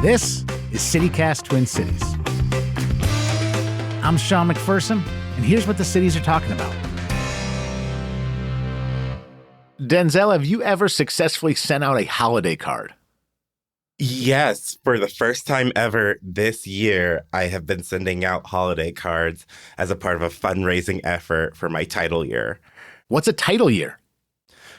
This is CityCast Twin Cities. I'm Sean McPherson, and here's what the cities are talking about. Denzel, have you ever successfully sent out a holiday card? Yes, for the first time ever this year, I have been sending out holiday cards as a part of a fundraising effort for my title year. What's a title year?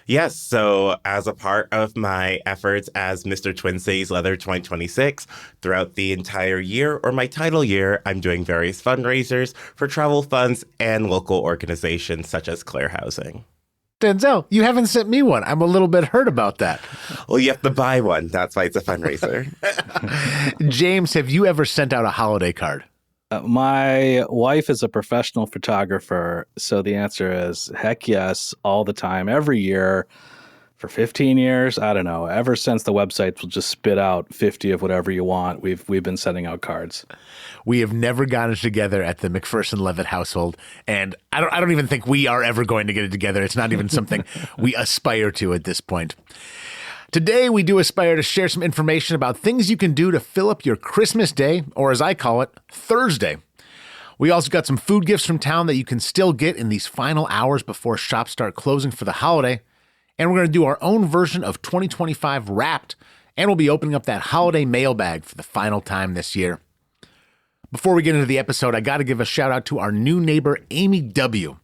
Yes, so as a part of my efforts as Mr. Twin Cities Leather 2026, throughout the entire year or my title year, I'm doing various fundraisers for travel funds and local organizations such as Claire Housing. Denzel, you haven't sent me one. I'm a little bit hurt about that. Well, you have to buy one. That's why it's a fundraiser. James, have you ever sent out a holiday card? My wife is a professional photographer, so the answer is heck yes, all the time, every year for 15 years. I don't know. Ever since the websites will just spit out 50 of whatever you want, we've been sending out cards. We have never gotten it together at the McPherson-Levitt household, and I don't even think we are ever going to get it together. It's not even something we aspire to at this point. Today, we do aspire to share some information about things you can do to fill up your Christmas day, or as I call it, Thursday. We also got some food gifts from town that you can still get in these final hours before shops start closing for the holiday. And we're going to do our own version of 2025 Wrapped, and we'll be opening up that holiday mailbag for the final time this year. Before we get into the episode, I got to give a shout out to our new neighbor, Amy W.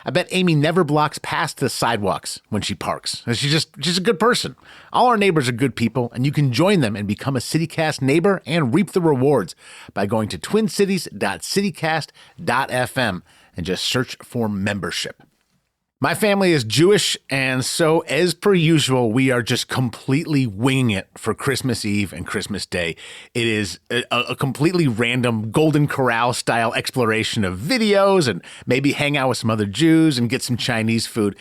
I bet Amy never blocks past the sidewalks when she parks. She's a good person. All our neighbors are good people, and you can join them and become a CityCast neighbor and reap the rewards by going to twincities.citycast.fm and just search for membership. My family is Jewish, and so as per usual, we are just completely winging it for Christmas Eve and Christmas Day. It is a completely random Golden Corral style exploration of videos and maybe hang out with some other Jews and get some Chinese food.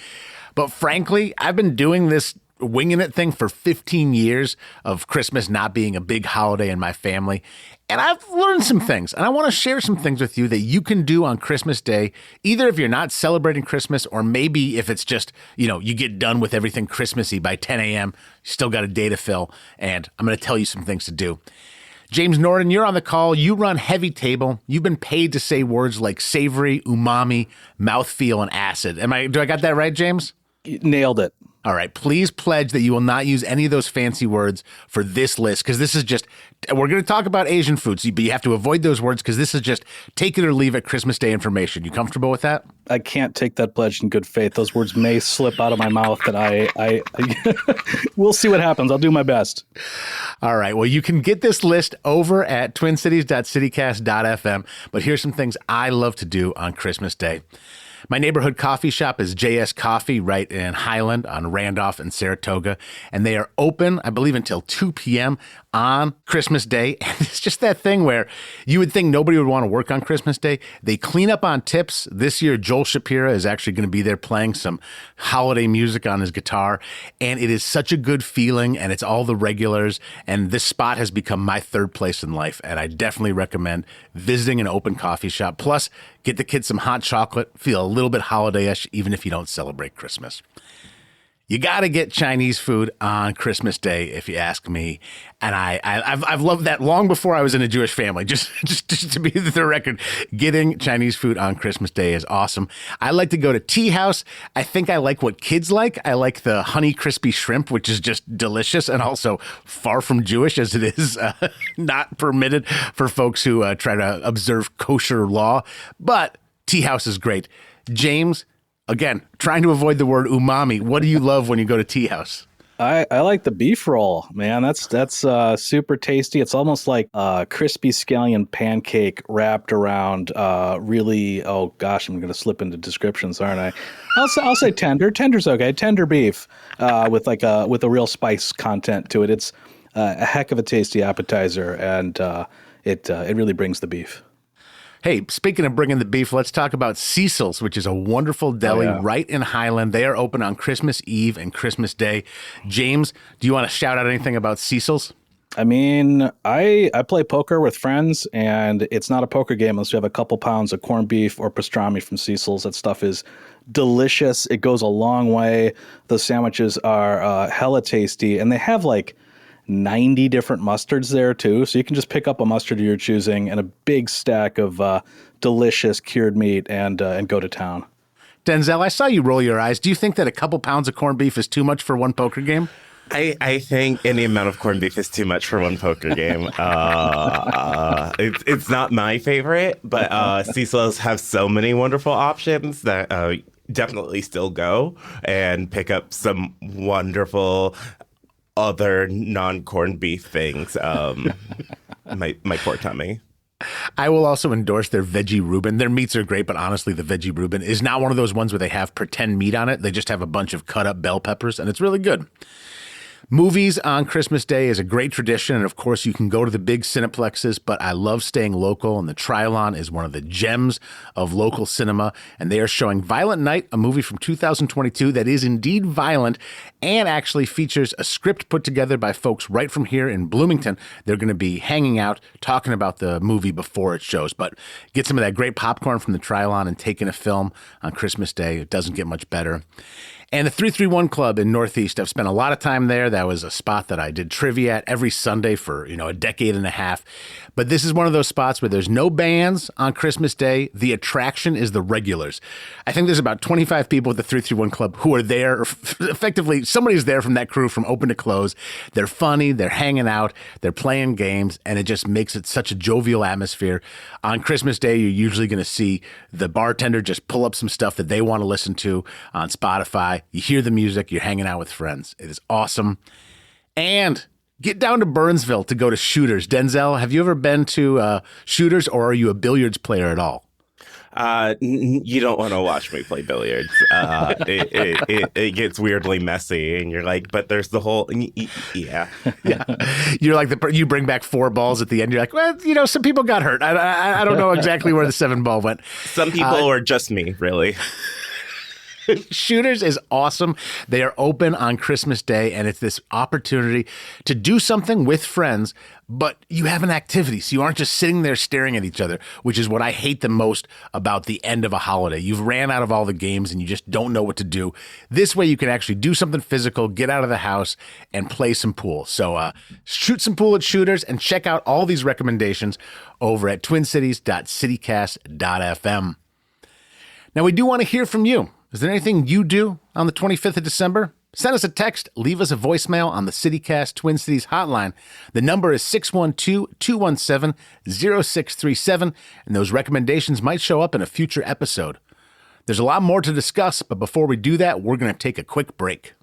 But frankly, I've been doing this winging it thing for 15 years of Christmas not being a big holiday in my family. And I've learned some things, and I want to share some things with you that you can do on Christmas Day, either if you're not celebrating Christmas or maybe if it's just, you get done with everything Christmassy by 10 a.m., you still got a day to fill, and I'm going to tell you some things to do. James Norton, you're on the call. You run Heavy Table. You've been paid to say words like savory, umami, mouthfeel, and acid. Do I got that right, James? You nailed it. All right, please pledge that you will not use any of those fancy words for this list, because this is just, we're going to talk about Asian foods, but you have to avoid those words because this is just take it or leave it Christmas Day information. You comfortable with that? I can't take that pledge in good faith. Those words may slip out of my mouth, and I we'll see what happens. I'll do my best. All right, well, you can get this list over at twincities.citycast.fm, but here's some things I love to do on Christmas Day. My neighborhood coffee shop is JS Coffee right in Highland on Randolph and Saratoga, and they are open, I believe, until 2 p.m. on Christmas Day. And it's just that thing where you would think nobody would want to work on Christmas Day. They clean up on tips. This year, Joel Shapira is actually going to be there playing some holiday music on his guitar, and it is such a good feeling, and it's all the regulars, and this spot has become my third place in life, and I definitely recommend visiting an open coffee shop. Plus, get the kids some hot chocolate, feel a little bit holiday-ish, even if you don't celebrate Christmas. You got to get Chinese food on Christmas Day, if you ask me. And I've loved that long before I was in a Jewish family. Just to be the record, getting Chinese food on Christmas Day is awesome. I like to go to Tea House. I think I like what kids like. I like the honey crispy shrimp, which is just delicious and also far from Jewish, as it is not permitted for folks who try to observe kosher law. But Tea House is great. James, again, trying to avoid the word umami. What do you love when you go to Tea House? I like the beef roll, man. That's super tasty. It's almost like a crispy scallion pancake wrapped around really. Oh gosh, I'm going to slip into descriptions, aren't I? I'll say tender. Tender's okay. Tender beef with a real spice content to it. It's a heck of a tasty appetizer, and it really brings the beef. Hey, speaking of bringing the beef, let's talk about Cecil's, which is a wonderful deli right in Highland. They are open on Christmas Eve and Christmas Day. James, do you want to shout out anything about Cecil's? I mean, I play poker with friends, and it's not a poker game unless you have a couple pounds of corned beef or pastrami from Cecil's. That stuff is delicious. It goes a long way. Those sandwiches are hella tasty, and they have like 90 different mustards there too. So you can just pick up a mustard of your choosing and a big stack of delicious cured meat and go to town. Denzel, I saw you roll your eyes. Do you think that a couple pounds of corned beef is too much for one poker game? I think any amount of corned beef is too much for one poker game. It's not my favorite, but Cecil's have so many wonderful options that definitely still go and pick up some wonderful other non-corned beef things. My poor tummy. I will also endorse their veggie Reuben. Their meats are great, but honestly, the veggie Reuben is not one of those ones where they have pretend meat on it. They just have a bunch of cut up bell peppers, and it's really good. Movies on Christmas Day is a great tradition, and of course, you can go to the big cineplexes, but I love staying local, and the Trilon is one of the gems of local cinema, and they are showing Violent Night, a movie from 2022 that is indeed violent and actually features a script put together by folks right from here in Bloomington. They're going to be hanging out, talking about the movie before it shows, but get some of that great popcorn from the Trilon and take in a film on Christmas Day. It doesn't get much better. And the 331 Club in Northeast, I've spent a lot of time there. That was a spot that I did trivia at every Sunday for, a decade and a half. But this is one of those spots where there's no bands on Christmas Day. The attraction is the regulars. I think there's about 25 people at the 331 Club who are there. Effectively, somebody's there from that crew from open to close. They're funny, they're hanging out, they're playing games, and it just makes it such a jovial atmosphere. On Christmas Day, you're usually going to see the bartender just pull up some stuff that they want to listen to on Spotify. You hear the music, you're hanging out with friends. It is awesome. And get down to Burnsville to go to Shooters. Denzel, have you ever been to Shooters, or are you a billiards player at all? You don't want to watch me play billiards. It gets weirdly messy, and you're like, but there's the whole, yeah. You're like, you bring back 4 balls at the end. You're like, well, some people got hurt. I don't know exactly where the 7 ball went. Some people are just me, really. Shooters is awesome. They are open on Christmas Day, and it's this opportunity to do something with friends, but you have an activity, so you aren't just sitting there staring at each other, which is what I hate the most about the end of a holiday. You've ran out of all the games, and you just don't know what to do. This way, you can actually do something physical, get out of the house, and play some pool. So shoot some pool at Shooters, and check out all these recommendations over at twincities.citycast.fm. Now, we do want to hear from you. Is there anything you do on the 25th of December? Send us a text, leave us a voicemail on the CityCast Twin Cities hotline. The number is 612-217-0637, and those recommendations might show up in a future episode. There's a lot more to discuss, but before we do that, we're going to take a quick break.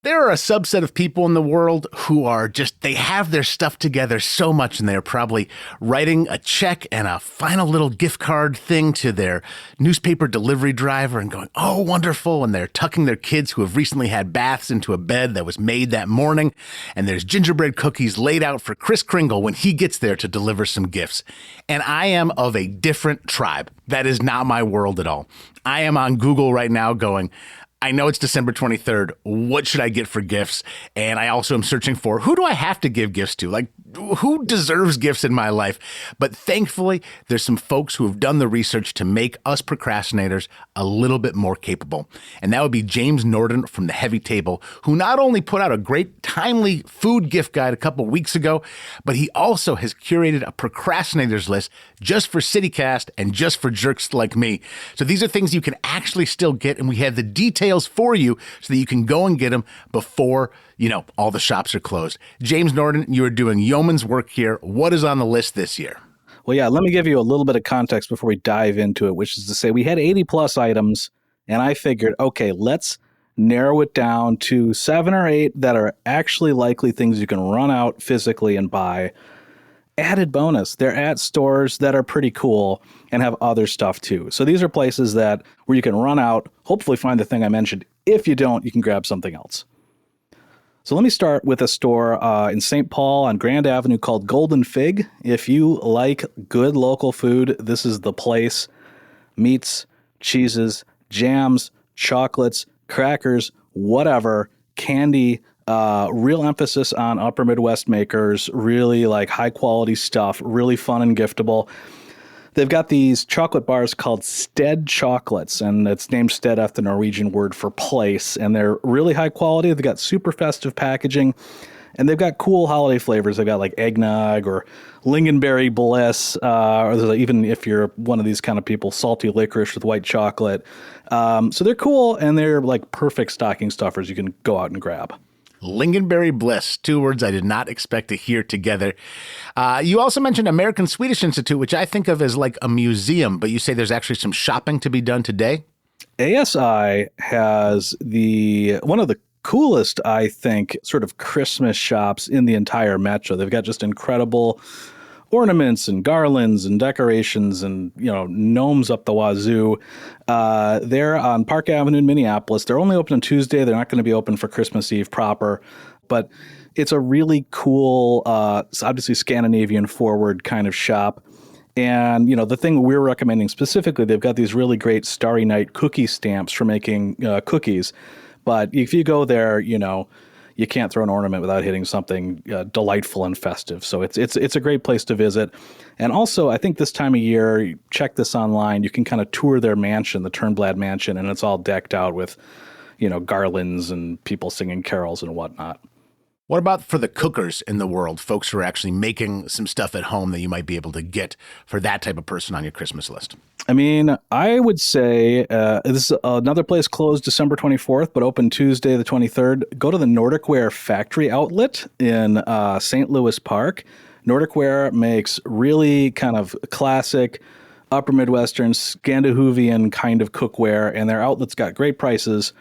There are a subset of people in the world who are they have their stuff together so much, and they're probably writing a check and a final little gift card thing to their newspaper delivery driver and going, oh, wonderful. And they're tucking their kids who have recently had baths into a bed that was made that morning. And there's gingerbread cookies laid out for Kris Kringle when he gets there to deliver some gifts. And I am of a different tribe. That is not my world at all. I am on Google right now going, I know it's December 23rd. What should I get for gifts? And I also am searching for, who do I have to give gifts to? Like, who deserves gifts in my life? But thankfully, there's some folks who have done the research to make us procrastinators a little bit more capable. And that would be James Norton from the Heavy Table, who not only put out a great timely food gift guide a couple weeks ago, but he also has curated a procrastinators list just for CityCast and just for jerks like me. So these are things you can actually still get, and we have the details for you so that you can go and get them before, all the shops are closed. James Norton, you are doing yeoman's work here. What is on the list this year? Well, yeah, let me give you a little bit of context before we dive into it, which is to say we had 80 plus items, and I figured, okay, let's narrow it down to 7 or 8 that are actually likely things you can run out physically and buy. Added bonus, they're at stores that are pretty cool and have other stuff too. So these are places where you can run out, hopefully find the thing I mentioned. If you don't, you can grab something else. So let me start with a store in St. Paul on Grand Avenue called Golden Fig. If you like good local food, this is the place. Meats, cheeses, jams, chocolates, crackers, whatever, candy, real emphasis on upper Midwest makers, really like high quality stuff, really fun and giftable. They've got these chocolate bars called Stead chocolates, and it's named Stead after the Norwegian word for place. And they're really high quality. They've got super festive packaging, and they've got cool holiday flavors. They've got like eggnog or lingonberry bliss, or even if you're one of these kind of people, salty licorice with white chocolate. So they're cool, and they're like perfect stocking stuffers you can go out and grab. Lingonberry Bliss, two words I did not expect to hear together. You also mentioned American Swedish Institute, which I think of as like a museum, but you say there's actually some shopping to be done today? ASI has one of the coolest, I think, sort of Christmas shops in the entire metro. They've got just incredible ornaments and garlands and decorations and, gnomes up the wazoo. They're on Park Avenue in Minneapolis. They're only open on Tuesday. They're not going to be open for Christmas Eve proper, but it's a really cool, obviously Scandinavian forward kind of shop. And, the thing we're recommending specifically, they've got these really great Starry Night cookie stamps for making cookies. But if you go there, you can't throw an ornament without hitting something delightful and festive. So it's a great place to visit. And also, I think this time of year, check this online, you can kind of tour their mansion, the Turnblad mansion, and it's all decked out with, garlands and people singing carols and whatnot. What about for the cookers in the world, folks who are actually making some stuff at home that you might be able to get for that type of person on your Christmas list? I mean, I would say this is another place closed December 24th, but open Tuesday the 23rd. Go to the Nordic Ware Factory Outlet in St. Louis Park. Nordic Ware makes really kind of classic upper Midwestern, Scandinavian kind of cookware, and their outlet's got great prices.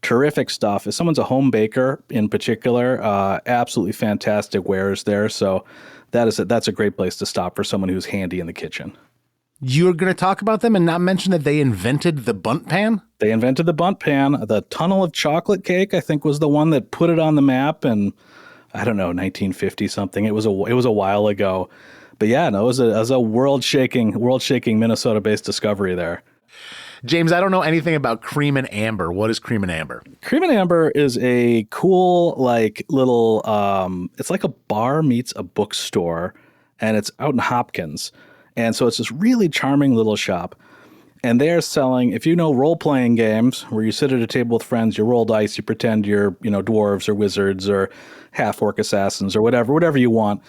Terrific stuff. If someone's a home baker in particular, absolutely fantastic wares there. So that's a great place to stop for someone who's handy in the kitchen. You're going to talk about them and not mention that they invented the bunt pan? They invented the bunt pan. The Tunnel of Chocolate Cake, I think, was the one that put it on the map in, I don't know, 1950 something. It was a while ago. But yeah, no, it was a world-shaking Minnesota-based discovery there. James, I don't know anything about Cream and Amber. What is Cream and Amber? Cream and Amber is a cool, like, little, it's like a bar meets a bookstore, and it's out in Hopkins. And so it's this really charming little shop. And they're selling, if you know role-playing games where you sit at a table with friends, you roll dice, you pretend you're, dwarves or wizards or half-orc assassins or whatever you want.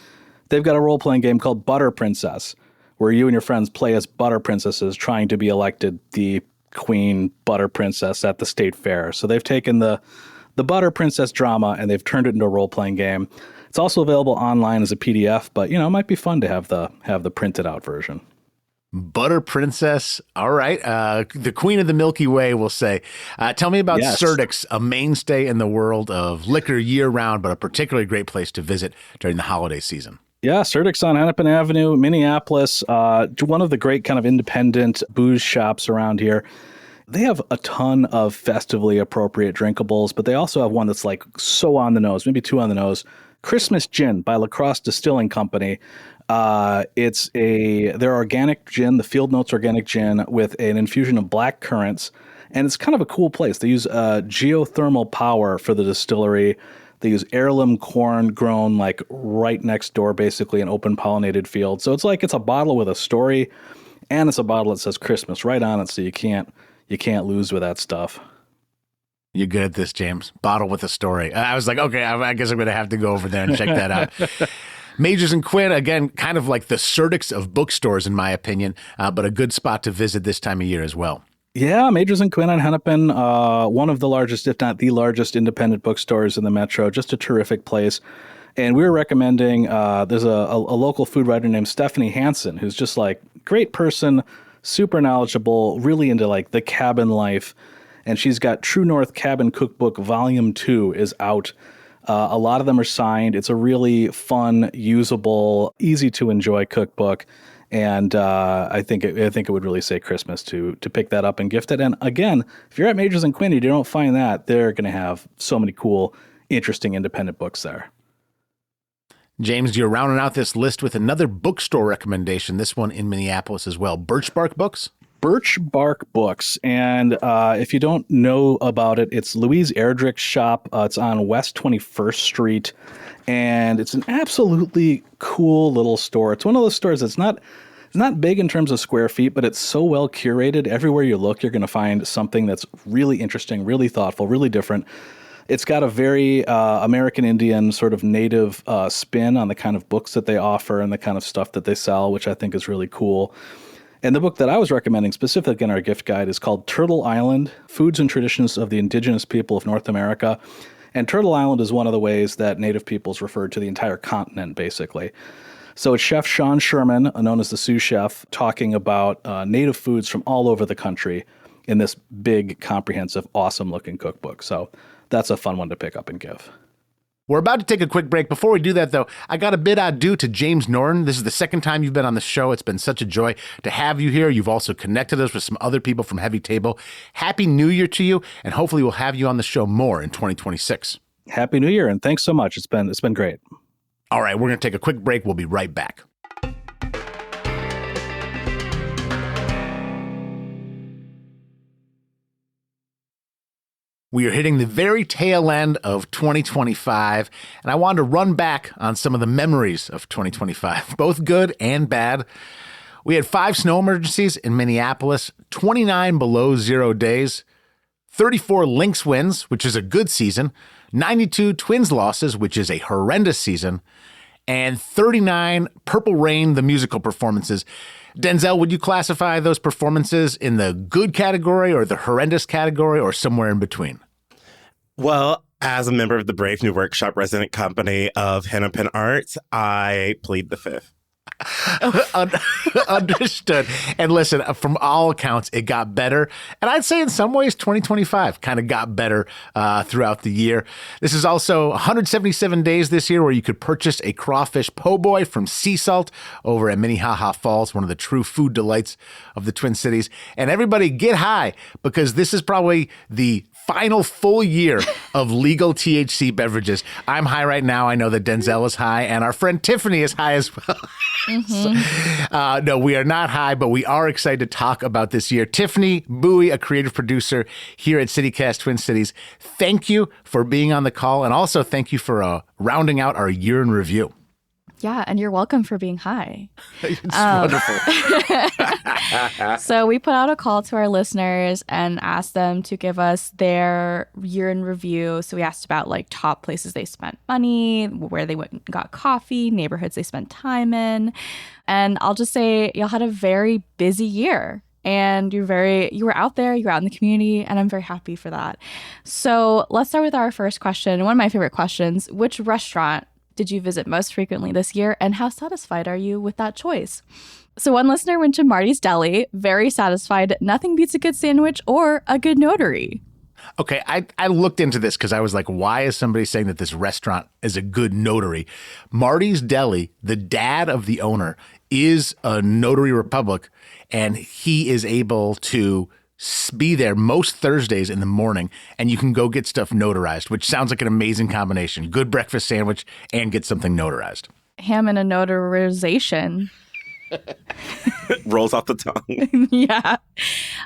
They've got a role-playing game called Butter Princess, where you and your friends play as butter princesses trying to be elected the queen butter princess at the state fair. So they've taken the butter princess drama and they've turned it into a role-playing game. It's also available online as a PDF, but it might be fun to have the printed out version. Butter Princess. All right. The queen of the Milky Way, we'll say. Tell me about Surdyk's, a mainstay in the world of liquor year-round, but a particularly great place to visit during the holiday season. Yeah, Surdyk's on Hennepin Avenue, Minneapolis. One of the great kind of independent booze shops around here. They have a ton of festively appropriate drinkables, but they also have one that's like so on the nose, maybe too on the nose. Christmas Gin by La Crosse Distilling Company. It's their organic gin, the Field Notes organic gin with an infusion of black currants. And it's kind of a cool place. They use geothermal power for the distillery. They use heirloom corn grown like right next door, basically an open pollinated field. So it's like it's a bottle with a story, and it's a bottle that says Christmas right on it. So you can't lose with that stuff. You're good at this, James. Bottle with a story. I was like, okay, I guess I'm going to have to go over there and check that out. Majors and Quinn, again, kind of like the Surdyk's of bookstores, in my opinion, but a good spot to visit this time of year as well. Yeah, Majors and Quinn on Hennepin, one of the largest, if not the largest, independent bookstores in the metro. Just a terrific place. And we were recommending, there's a local food writer named Stephanie Hansen, who's just like great person, super knowledgeable, really into like the cabin life. And she's got True North Cabin Cookbook Volume 2 is out. A lot of them are signed. It's a really fun, usable, easy to enjoy cookbook. And I think it would really say Christmas to pick that up and gift it. And again, if you're at Majors and Quinn and you don't find that, they're going to have so many cool, interesting independent books there. James, you're rounding out this list with another bookstore recommendation, this one in Minneapolis as well. Birch Bark Books? Birch Bark Books. And if you don't know about it, it's Louise Erdrich's shop. It's on West 21st Street. And it's an absolutely cool little store. It's one of those stores that's not It's not big in terms of square feet, but it's so well curated. Everywhere you look, you're going to find something that's really interesting, really thoughtful, really different. It's got a very American Indian sort of native spin on the kind of books that they offer and the kind of stuff that they sell, which I think is really cool. And the book that I was recommending specifically in our gift guide is called Turtle Island, Foods and Traditions of the Indigenous People of North America. And Turtle Island is one of the ways that Native peoples referred to the entire continent, basically. So it's Chef Sean Sherman, known as the Sioux Chef, talking about Native foods from all over the country in this big, comprehensive, awesome-looking cookbook. So that's a fun one to pick up and give. We're about to take a quick break. Before we do that, though, I got a bid adieu to James Norton. This is the second time you've been on the show. It's been such a joy to have you here. You've also connected us with some other people from Heavy Table. Happy New Year to you, and hopefully we'll have you on the show more in 2026. Happy New Year, and thanks so much. It's been great. All right, we're going to take a quick break. We'll be right back. We are hitting the very tail end of 2025, and I wanted to run back on some of the memories of 2025, both good and bad. We had 5 snow emergencies in Minneapolis, 29 below zero days, 34 Lynx wins, which is a good season, 92 Twins losses, which is a horrendous season, and 39 Purple Rain, the musical performances. Denzel, would you classify those performances in the good category or the horrendous category or somewhere in between? Well, as a member of the Brave New Workshop resident company of Hennepin Arts, I plead the fifth. Understood. And listen, from all accounts, it got better. And I'd say in some ways, 2025 kind of got better throughout the year. This is also 177 days this year where you could purchase a crawfish po' boy from Sea Salt over at Minnehaha Falls, one of the true food delights of the Twin Cities. And everybody get high, because this is probably the final full year of legal THC beverages. I'm high right now. I know that Denzel is high, and our friend Tiffany is high as well. No, we are not high, but we are excited to talk about this year. Tiffany Bowie, a creative producer here at CityCast Twin Cities, thank you for being on the call, and also thank you for rounding out our year in review. Yeah, and you're welcome for being high. It's wonderful. So we put out a call to our listeners and asked them to give us their year in review. So we asked about like top places they spent money, where they went and got coffee, neighborhoods they spent time in. And I'll just say y'all had a very busy year. And you were out there, you were out in the community, and I'm very happy for that. So let's start with our first question. One of my favorite questions: which restaurant did you visit most frequently this year, and how satisfied are you with that choice? So one listener went to Marty's Deli, very satisfied. Nothing beats a good sandwich or a good notary. Okay, I looked into this because I was like, why is somebody saying that this restaurant is a good notary? Marty's Deli, the dad of the owner, is a notary republic, and he is able to be there most Thursdays in the morning, and you can go get stuff notarized, which sounds like an amazing combination. Good breakfast sandwich and get something notarized. Ham and a notarization. Rolls off the tongue. Yeah.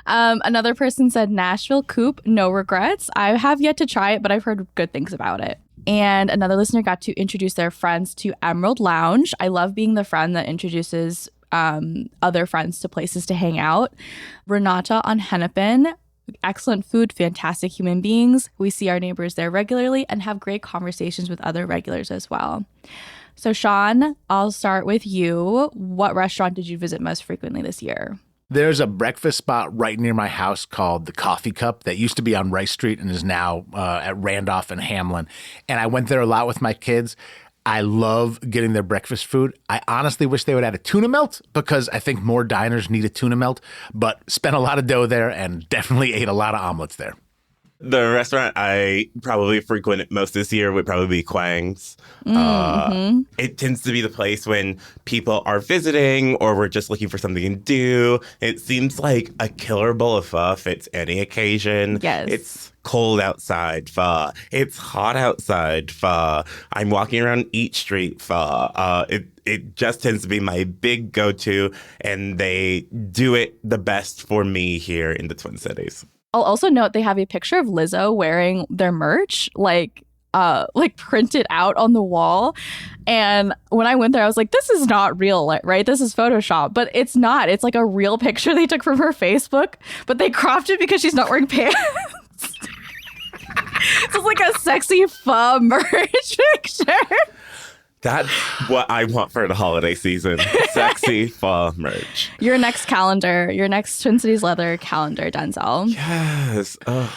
Another person said Nashville Coop, no regrets. I have yet to try it, but I've heard good things about it. And another listener got to introduce their friends to Emerald Lounge. I love being the friend that introduces other friends to places to hang out. Renata on Hennepin, excellent food, fantastic human beings. We see our neighbors there regularly and have great conversations with other regulars as well. So Sean, I'll start with you. What restaurant did you visit most frequently this year? There's a breakfast spot right near my house called the Coffee Cup that used to be on Rice Street and is now at Randolph and Hamlin. And I went there a lot with my kids. I love getting their breakfast food. I honestly wish they would add a tuna melt, because I think more diners need a tuna melt, but spent a lot of dough there and definitely ate a lot of omelets there. The restaurant I probably frequent most this year would probably be Kwang's. It tends to be the place when people are visiting or we're just looking for something to do. It seems like a killer bowl of pho fits any occasion. Yes. It's cold outside pho. It's hot outside pho. I'm walking around Eat Street pho. It just tends to be my big go-to, and they do it the best for me here in the Twin Cities. I'll also note they have a picture of Lizzo wearing their merch. Like, like printed out on the wall. And when I went there, I was like, this is not real, right? This is Photoshop. But it's not. It's like a real picture they took from her Facebook, but they cropped it because she's not wearing pants. So it's like a sexy pho merch picture. That's what I want for the holiday season. Sexy fall merch. Your next calendar, your next Twin Cities Leather calendar, Denzel. Yes. Oh,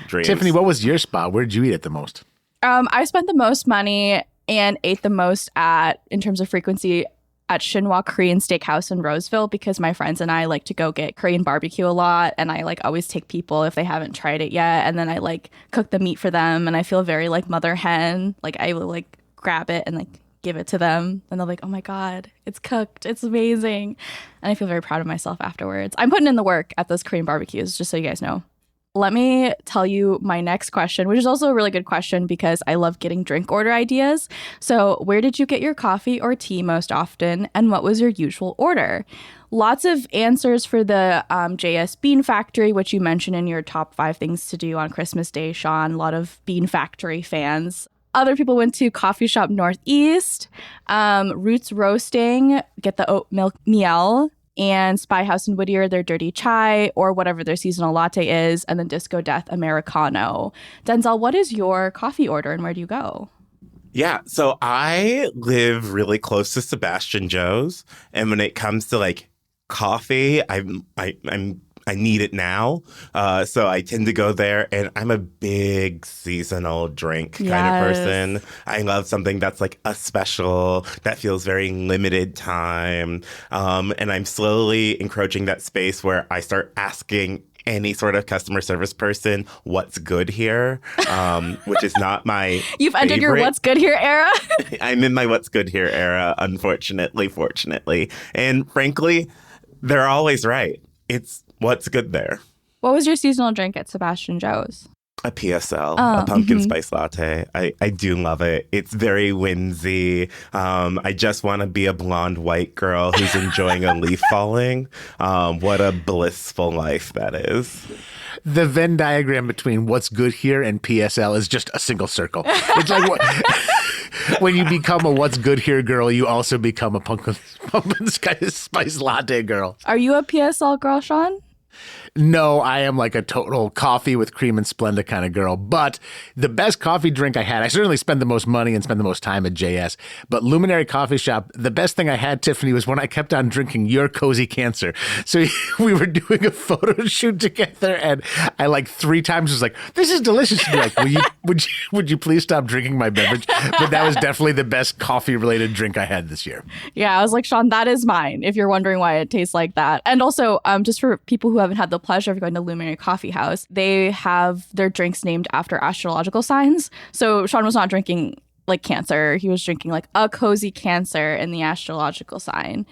dreams. Tiffany, what was your spot? Where did you eat it the most? I spent the most money and ate the most in terms of frequency, at Shinhwa Korean Steakhouse in Roseville, because my friends and I like to go get Korean barbecue a lot, and I like always take people if they haven't tried it yet, and then I like cook the meat for them, and I feel very like mother hen. Like I will like grab it and like give it to them, and they're like, oh my god, it's cooked, it's amazing, and I feel very proud of myself afterwards. I'm putting in the work at those Korean barbecues, just so you guys know. Let me tell you my next question, which is also a really good question because I love getting drink order ideas. So where did you get your coffee or tea most often, and what was your usual order? Lots of answers for the JS Bean Factory, which you mentioned in your top 5 things to do on Christmas Day, Sean. A lot of Bean Factory fans. Other people went to Coffee Shop Northeast, Roots Roasting, get the oat milk miel, and Spy House in Whittier, their dirty chai, or whatever their seasonal latte is, and then Disco Death Americano. Denzel, what is your coffee order and where do you go? Yeah, so I live really close to Sebastian Joe's, and when it comes to like coffee, I need it now. So I tend to go there, and I'm a big seasonal drink kind of person. I love something that's like a special, that feels very limited time. And I'm slowly encroaching that space where I start asking any sort of customer service person what's good here, which is not my You've entered your what's good here era? I'm in my what's good here era, unfortunately, fortunately. And frankly, they're always right. It's what's good there. What was your seasonal drink at Sebastian Joe's? A PSL, a pumpkin spice latte. I do love it. It's very whimsy. I just want to be a blonde white girl who's enjoying a leaf falling. What a blissful life that is. The Venn diagram between what's good here and PSL is just a single circle. It's like when you become a what's good here girl, you also become a pumpkin spice latte girl. Are you a PSL girl, Sean? No, I am like a total coffee with cream and Splenda kind of girl. But the best coffee drink I had, I certainly spend the most money and spend the most time at JS. But Luminary Coffee Shop, the best thing I had, Tiffany, was when I kept on drinking Your Cozy Cancer. So we were doing a photo shoot together, and I like 3 times was like, this is delicious. To be like, would you please stop drinking my beverage? But that was definitely the best coffee-related drink I had this year. Yeah, I was like, Sean, that is mine, if you're wondering why it tastes like that. And also, just for people who haven't had the pleasure of going to Luminary Coffee House, they have their drinks named after astrological signs. So Sean was not drinking like Cancer. He was drinking like a cozy Cancer in the astrological sign.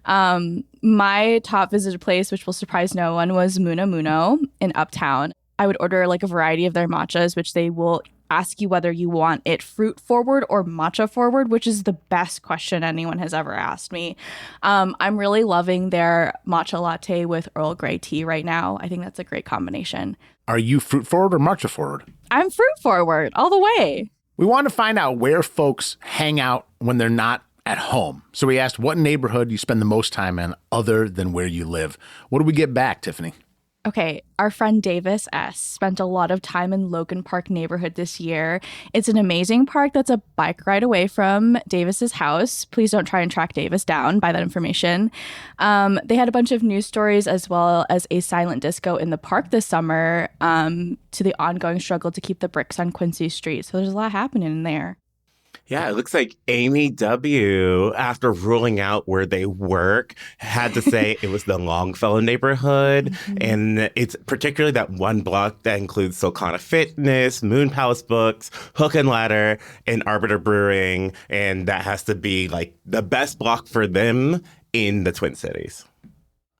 My top visited place, which will surprise no one, was Muna Muno in Uptown. I would order like a variety of their matchas, which they will ask you whether you want it fruit forward or matcha forward, which is the best question anyone has ever asked me. I'm really loving their matcha latte with Earl Grey tea right now. I think that's a great combination. Are you fruit forward or matcha forward? I'm fruit forward all the way. We want to find out where folks hang out when they're not at home. So we asked what neighborhood you spend the most time in other than where you live. What do we get back, Tiffany? Okay, our friend Davis S. spent a lot of time in Logan Park neighborhood this year. It's an amazing park that's a bike ride away from Davis's house. Please don't try and track Davis down by that information. They had a bunch of news stories as well as a silent disco in the park this summer to the ongoing struggle to keep the bricks on Quincy Street. So there's a lot happening in there. Yeah, it looks like Amy W., after ruling out where they work, had to say it was the Longfellow neighborhood. Mm-hmm. And it's particularly that one block that includes Solcana Fitness, Moon Palace Books, Hook and Ladder, and Arbiter Brewing. And that has to be like the best block for them in the Twin Cities.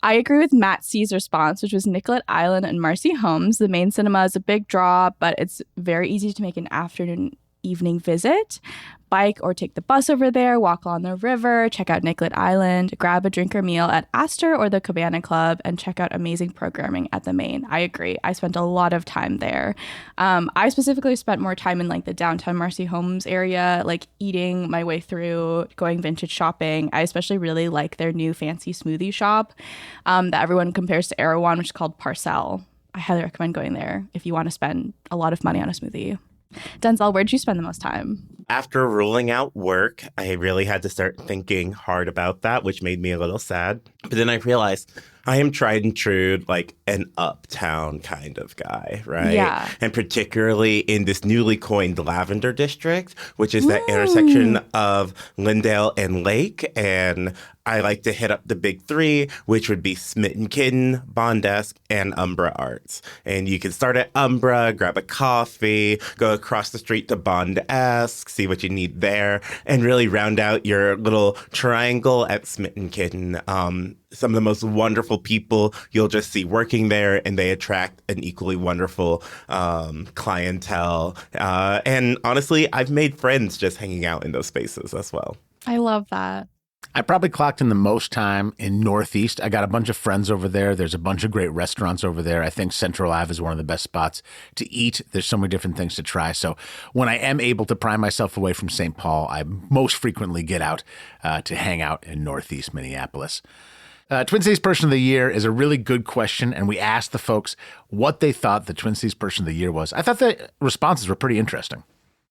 I agree with Matt C's response, which was Nicollet Island and Marcy Homes. The main cinema is a big draw, but it's very easy to make an afternoon evening visit. Bike or take the bus over there, walk along the river, check out Nicollet Island, grab a drink or meal at Astor or the Cabana Club, and check out amazing programming at the Main. I agree. I spent a lot of time there. I specifically spent more time in like the downtown Marcy Homes area, like eating my way through, going vintage shopping. I especially really like their new fancy smoothie shop that everyone compares to Erewhon, which is called Parcel. I highly recommend going there if you want to spend a lot of money on a smoothie. Denzel, where'd you spend the most time? After ruling out work, I really had to start thinking hard about that, which made me a little sad. But then I realized I am tried and true, like an uptown kind of guy, right? Yeah. And particularly in this newly coined Lavender District, which is that intersection of Lyndale and Lake. And I like to hit up the big three, which would be Smitten Kitten, Bondesk, and Umbra Arts. And you can start at Umbra, grab a coffee, go across the street to Bondesk, see what you need there, and really round out your little triangle at Smitten Kitten. Some of the most wonderful people you'll just see working there, and they attract an equally wonderful clientele. And honestly, I've made friends just hanging out in those spaces as well. I love that. I probably clocked in the most time in Northeast. I got a bunch of friends over there. There's a bunch of great restaurants over there. I think Central Ave is one of the best spots to eat. There's so many different things to try. So when I am able to pry myself away from St. Paul, I most frequently get out to hang out in Northeast Minneapolis. Twin Cities Person of the Year is a really good question, and we asked the folks what they thought the Twin Cities Person of the Year was. I thought the responses were pretty interesting.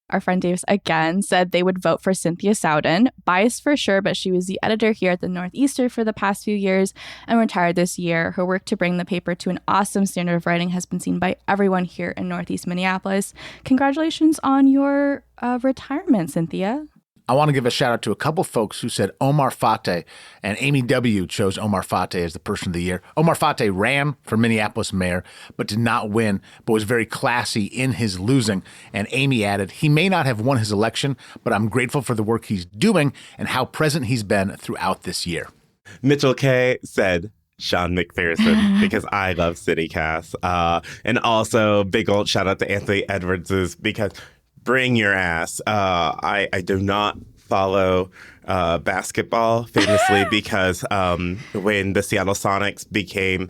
Our friend Davis again said they would vote for Cynthia Sowden. Biased for sure, but she was the editor here at the Northeaster for the past few years and retired this year. Her work to bring the paper to an awesome standard of writing has been seen by everyone here in Northeast Minneapolis. Congratulations on your retirement, Cynthia. I want to give a shout out to a couple folks who said Omar Fateh, and Amy W. chose Omar Fateh as the Person of the Year. Omar Fateh ran for Minneapolis mayor, but did not win, but was very classy in his losing. And Amy added, he may not have won his election, but I'm grateful for the work he's doing and how present he's been throughout this year. Mitchell K. said, Sean McPherson, because I love CityCast. And also, big old shout out to Anthony Edwards, because bring your ass. I do not follow basketball, famously, because when the Seattle Sonics became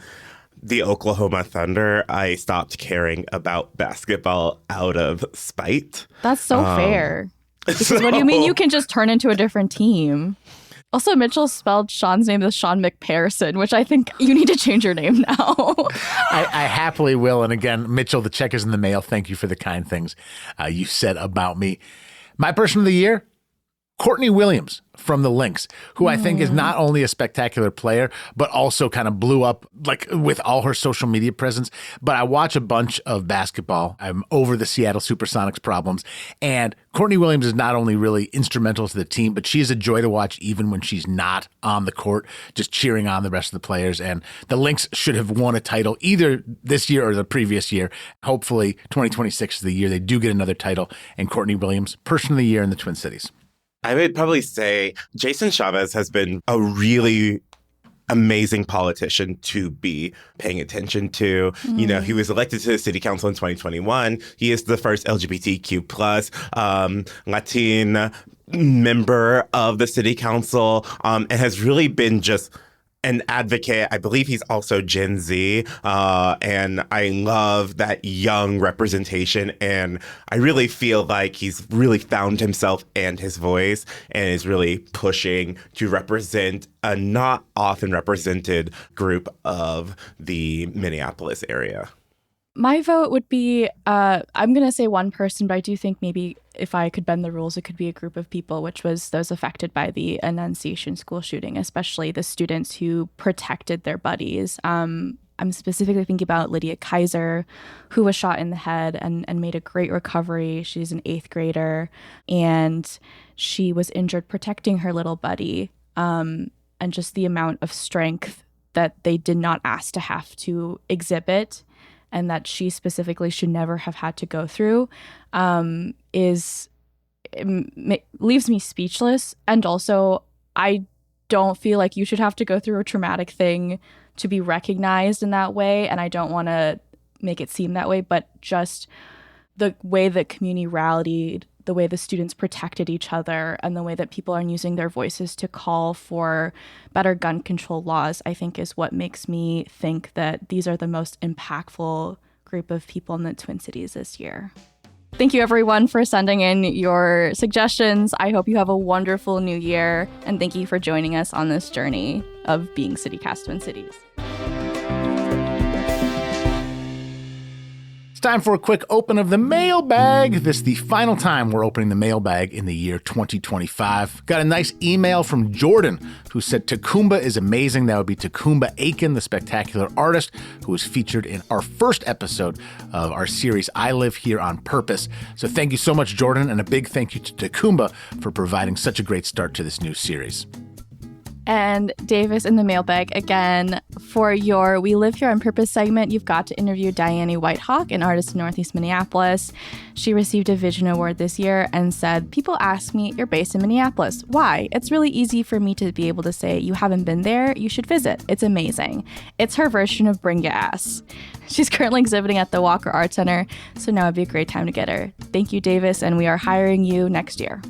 the Oklahoma Thunder, I stopped caring about basketball out of spite. That's so fair. Because what do you mean you can just turn into a different team? Also, Mitchell spelled Sean's name as Sean McPherson, which I think you need to change your name now. I happily will. And again, Mitchell, the check is in the mail. Thank you for the kind things you said about me. My Person of the Year, Courtney Williams from the Lynx, who I think is not only a spectacular player, but also kind of blew up like with all her social media presence. But I watch a bunch of basketball. I'm over the Seattle Supersonics problems. And Courtney Williams is not only really instrumental to the team, but she is a joy to watch even when she's not on the court, just cheering on the rest of the players. And the Lynx should have won a title either this year or the previous year. Hopefully 2026 is the year they do get another title. And Courtney Williams, Person of the Year in the Twin Cities. I would probably say Jason Chavez has been a really amazing politician to be paying attention to. You know, he was elected to the city council in 2021. He is the first LGBTQ plus Latin member of the city council, and has really been just an advocate. I believe he's also Gen Z, and I love that young representation. And I really feel like he's really found himself and his voice, and is really pushing to represent a not often represented group of the Minneapolis area. My vote would be, I'm going to say one person, but I do think maybe if I could bend the rules, it could be a group of people, which was those affected by the Annunciation school shooting, especially the students who protected their buddies. I'm specifically thinking about Lydia Kaiser, who was shot in the head and made a great recovery. She's an 8th grader, and she was injured protecting her little buddy. And just the amount of strength that they did not ask to have to exhibit, and that she specifically should never have had to go through, leaves me speechless. And also, I don't feel like you should have to go through a traumatic thing to be recognized in that way. And I don't want to make it seem that way, but just the way that community rallied the way the students protected each other and the way that people are using their voices to call for better gun control laws, I think is what makes me think that these are the most impactful group of people in the Twin Cities this year. Thank you, everyone, for sending in your suggestions. I hope you have a wonderful new year, and thank you for joining us on this journey of being CityCast Twin Cities. It's time for a quick open of the mailbag. This is the final time we're opening the mailbag in the year 2025. Got a nice email from Jordan, who said Tacumba is amazing. That would be Tacumba Aiken, the spectacular artist who was featured in our first episode of our series, I Live Here on Purpose. So thank you so much, Jordan, and a big thank you to Tacumba for providing such a great start to this new series. And Davis in the mailbag again for your We Live Here on Purpose segment. You've got to interview Diane Whitehawk, an artist in Northeast Minneapolis. She received a Vision Award this year and said, people ask me, you're based in Minneapolis. Why? It's really easy for me to be able to say, you haven't been there, you should visit. It's amazing. It's her version of Bring Gas. She's currently exhibiting at the Walker Art Center, so now would be a great time to get her. Thank you, Davis, and we are hiring you next year.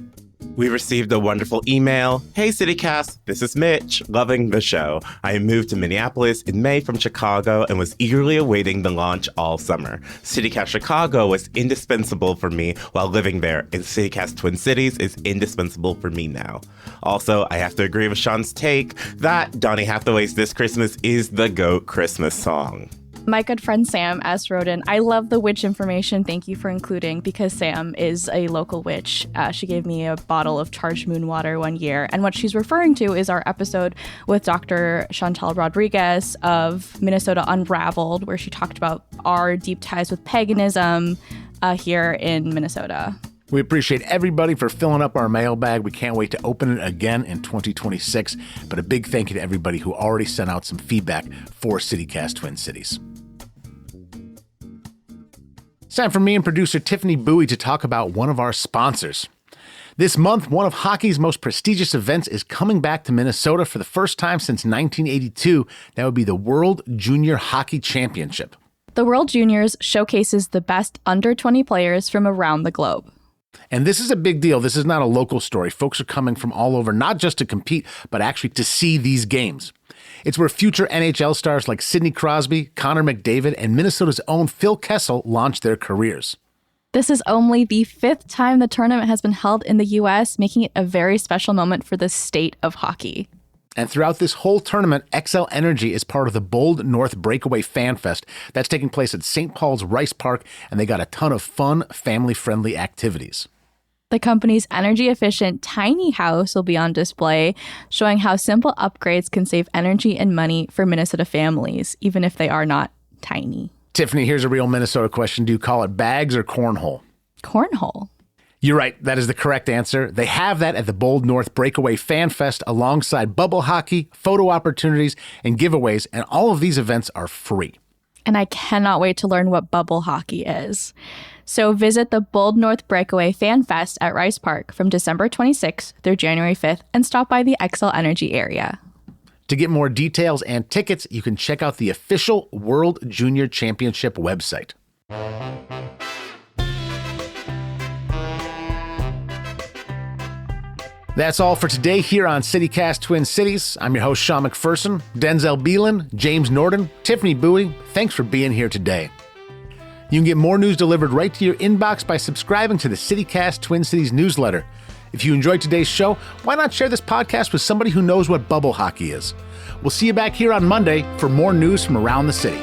We received a wonderful email. Hey, CityCast, this is Mitch, loving the show. I moved to Minneapolis in May from Chicago and was eagerly awaiting the launch all summer. CityCast Chicago was indispensable for me while living there, and CityCast Twin Cities is indispensable for me now. Also, I have to agree with Sean's take that Donny Hathaway's This Christmas is the GOAT Christmas song. My good friend Sam S. wrote in, I love the witch information. Thank you for including, because Sam is a local witch. She gave me a bottle of charged moon water one year. And what she's referring to is our episode with Dr. Chantal Rodriguez of Minnesota Unraveled, where she talked about our deep ties with paganism here in Minnesota. We appreciate everybody for filling up our mailbag. We can't wait to open it again in 2026. But a big thank you to everybody who already sent out some feedback for CityCast Twin Cities. It's time for me and producer Tiffany Bowie to talk about one of our sponsors. This month, one of hockey's most prestigious events is coming back to Minnesota for the first time since 1982. That would be the World Junior Hockey Championship. The World Juniors showcases the best under-20 players from around the globe. And this is a big deal. This is not a local story. Folks are coming from all over, not just to compete, but actually to see these games. It's where future NHL stars like Sidney Crosby, Connor McDavid, and Minnesota's own Phil Kessel launched their careers. This is only the 5th time the tournament has been held in the U.S., making it a very special moment for the state of hockey. And throughout this whole tournament, Xcel Energy is part of the Bold North Breakaway Fan Fest. That's taking place at St. Paul's Rice Park, and they got a ton of fun, family-friendly activities. The company's energy-efficient tiny house will be on display, showing how simple upgrades can save energy and money for Minnesota families, even if they are not tiny. Tiffany, here's a real Minnesota question. Do you call it bags or cornhole? Cornhole. You're right. That is the correct answer. They have that at the Bold North Breakaway Fan Fest alongside bubble hockey, photo opportunities, and giveaways, and all of these events are free. And I cannot wait to learn what bubble hockey is. So visit the Bold North Breakaway Fan Fest at Rice Park from December 26th through January 5th and stop by the Xcel Energy area. To get more details and tickets, you can check out the official World Junior Championship website. That's all for today here on CityCast Twin Cities. I'm your host, Sean McPherson, Denzel Beelan, James Norton, Tiffany Bowie. Thanks for being here today. You can get more news delivered right to your inbox by subscribing to the CityCast Twin Cities newsletter. If you enjoyed today's show, why not share this podcast with somebody who knows what bubble hockey is? We'll see you back here on Monday for more news from around the city.